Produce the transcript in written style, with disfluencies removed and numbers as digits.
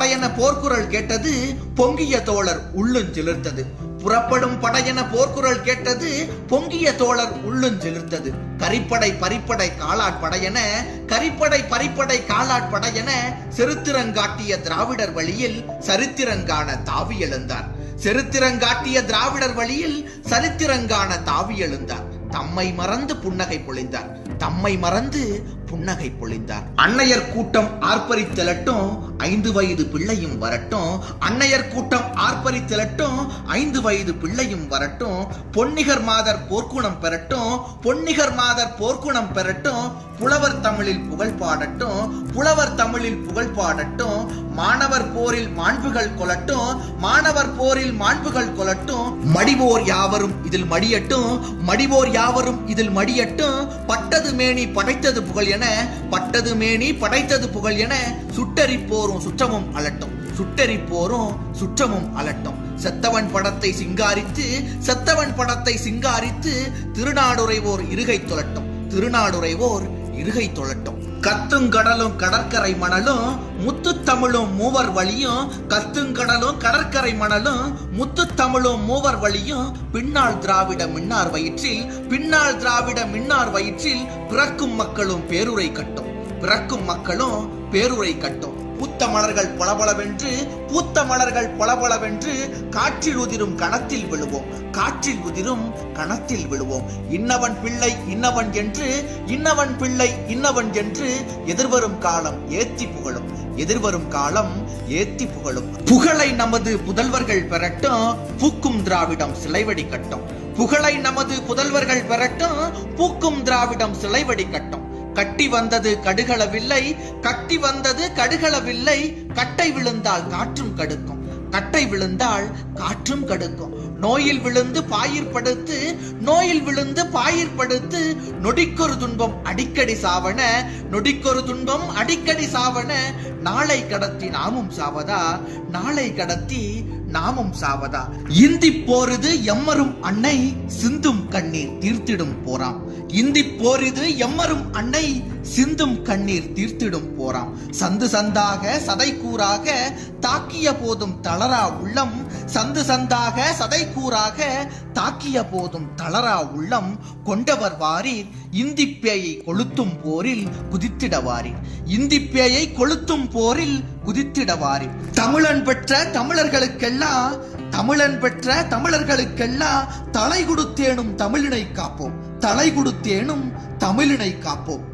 படையென போர்க்குரல் கேட்டது, பொங்கிய தோழர் உள்ளுஞ்சிலிர்த்தது. புறப்படும் படையென போர்க்குரல் கேட்டது, பொங்கிய தோழர் உள்ளுஞ்சிலிர்த்தது. கரிப்படை பரிப்படை காலாட்படையென, கரிப்படை பரிப்படை காலாட்படையென செருத்திரங்காட்டிய திராவிடர் வழியில் சரித்திரங்கான தாவி எழுந்தார். செருத்திரங்காட்டிய திராவிடர் வழியில் சரித்திரங்கான தாவி எழுந்தார். தம்மை மறந்து புன்னகை பொழிந்தார். தம்மை மறந்து புன்னகை பொழிந்தார். அன்னையர் கூட்டம் ஆர்ப்பரித்தலட்டும், 5 வயது பிள்ளையும் வரட்டும். அன்னையர் கூட்டம் ஆர்ப்பரித்தலட்டும், 5 வயது பிள்ளையும் வரட்டும். பொன்னிகர் மாதர் போர்க்குணம் பெறட்டும், பொன்னிகர் மாதர் போர்க்குணம் பெறட்டும். புலவர் தமிழில் புகழ் பாடட்டும், புலவர் தமிழில் புகழ் பாடட்டும். மாணவர் போரில் மாண்புகள் கொலட்டும், மாணவர் போரில் மாண்புகள் கொலட்டும். மடிவோர் யாவரும் இதில் மடியட்டும், மடிவோர் யாவரும் இதில் மடியட்டும். பட்டது மேனி படைத்தது புகழ் என, பட்டது மேனி படைத்தது புகழ் என சுட்டரிப்போரும் சுற்றமும் அலட்டும், சுட்டரிப்போரும் சுற்றமும் அலட்டும். செத்தவன் படத்தை சிங்காரித்து, செத்தவன் படத்தை சிங்காரித்து திருநாடுரைவோர் இருகை தொழட்டும், திருநாடுரைவோர் இருகை தொழட்டும். கத்துங்கடலும் கடற்கரை மணலும் முத்துத்தமிழும் மூவர் வழியும், கத்துங்கடலும் கடற்கரை மணலும் முத்துத்தமிழும் மூவர் வழியும். பின்னால் திராவிட மின்னார் வயிற்றில், பின்னால் திராவிட மின்னார் வயிற்றில் பிறக்கும் மக்களும் பேருரை கட்டும், பிறக்கும் மக்களும் பேருரை கட்டும். பூத்த மலர்கள் பளபளவென்று, பூத்த மலர்கள் பளபளவென்று காற்றில் உதிரும் கணத்தில் விழுவோம், காற்றில் உதிரும் கணத்தில் விழுவோம். இன்னவன் பிள்ளை இன்னவன் என்று, இன்னவன் பிள்ளை இன்னவன் என்று எதிர்வரும் காலம் ஏத்தி புகழும், எதிர்வரும் காலம் ஏத்தி புகழும். புகழை நமது புதல்வர்கள் பெறட்டும், பூக்கும் திராவிடம் சிலைவடி கட்டும். புகழை நமது புதல்வர்கள் பெறட்டும், பூக்கும் திராவிடம் சிலைவடி கட்டும். கட்டி வந்தது கடுகளவில்லை, கட்டி வந்தது கடுகளவில்லை. கட்டை விழுந்தால் காற்றும் கடுக்கும், கட்டை விழுந்தால் காற்றும் கடுக்கும். நோயில் விழுந்து பாயிற்படுத்து, நோயில் விழுந்து பாயிற்படுத்து. நொடிக்கொரு துன்பம் அடிக்கடி சாவன, நொடிக்கொரு துன்பம் அடிக்கடி சாவன. நாளை கடத்தி நாமும் சாவதா, நாளை கடத்தி நாமும் சாவதா. இந்தி போரிது எம்மரும் அன்னை, சிந்தும் கண்ணீர் தீர்த்திடும் போராம். இந்தி போரிது எம்மரும் அன்னை, சிந்தும் கண்ணீர் தீர்த்திடும் போராம். சந்து சந்தாக சதை கூறாக தாக்கிய போதும் தளரா உள்ளம், சந்து சந்தாக சதை கூறாக தாக்கிய போதும் தளரா உள்ளம். கொண்டவர் வாரீர் இந்தி பேயை கொளுத்தும் போரில் குதித்திடவாரீர், இந்தி பேயை கொளுத்தும் போரில் குதித்திடவாரீர். தமிழன் பெற்ற தமிழர்களுக்கெல்லாம், தமிழன் பெற்ற தமிழர்களுக்கெல்லாம் தலை கொடுத்தேனும் தமிழினை காப்போம், தலை கொடுத்தேனும் தமிழினை காப்போம்.